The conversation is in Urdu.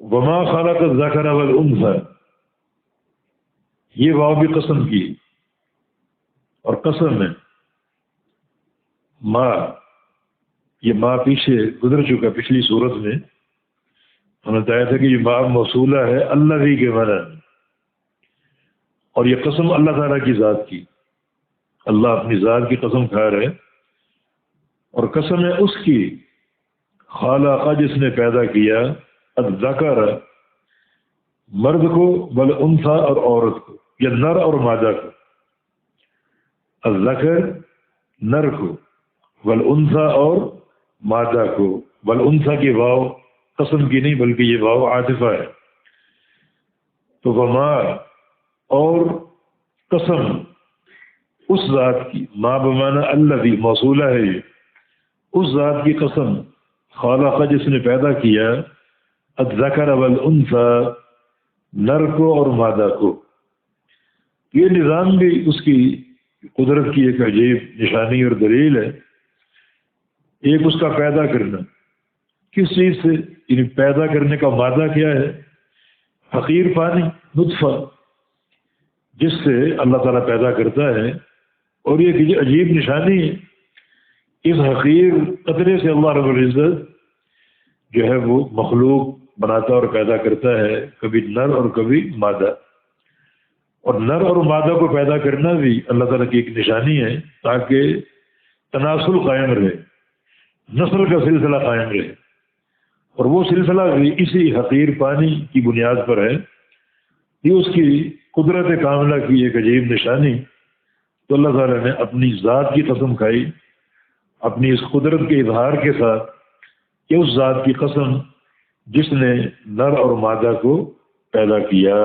وما خلق الذکر والانثى، یہ واو بھی قسم کی، اور قسم ہے ماں، یہ ماں پیچھے گزر چکا پچھلی صورت میں، ہم نے بتایا تھا کہ یہ ماں موصولہ ہے الذی کے معنی، اور یہ قسم اللہ تعالیٰ کی ذات کی، اللہ اپنی ذات کی قسم کھا رہے، اور قسم ہے اس کی خالق جس نے پیدا کیا الذکر مرد کو والانثى اور عورت کو، یا نر اور مادہ کو، الذکر نر کو، والانثى اور مادہ کو، والانثى کی واو قسم کی نہیں بلکہ یہ واو عاطفہ ہے، تو وما اور قسم اس ذات کی، ما بمعنی الذی موصولہ ہے یہ، اس ذات کی قسم خالق جس نے پیدا کیا الذکر والانثى نر کو اور مادہ کو۔ یہ نظام بھی اس کی قدرت کی ایک عجیب نشانی اور دلیل ہے۔ ایک اس کا پیدا کرنا، کس چیز سے، یعنی پیدا کرنے کا مادہ کیا ہے؟ حقیر پانی، نطفہ، جس سے اللہ تعالیٰ پیدا کرتا ہے، اور یہ ایک عجیب نشانی ہے، اس حقیر قطرے سے اللہ رب العزت جو ہے وہ مخلوق بناتا اور پیدا کرتا ہے، کبھی نر اور کبھی مادہ، اور نر اور مادہ کو پیدا کرنا بھی اللہ تعالیٰ کی ایک نشانی ہے تاکہ تناسل قائم رہے، نسل کا سلسلہ قائم رہے، اور وہ سلسلہ بھی اسی حقیر پانی کی بنیاد پر ہے۔ یہ اس کی قدرت کاملہ کی ایک عجیب نشانی۔ تو اللہ تعالیٰ نے اپنی ذات کی قسم کھائی اپنی اس قدرت کے اظہار کے ساتھ کہ اس ذات کی قسم جس نے نر اور مادہ کو پیدا کیا۔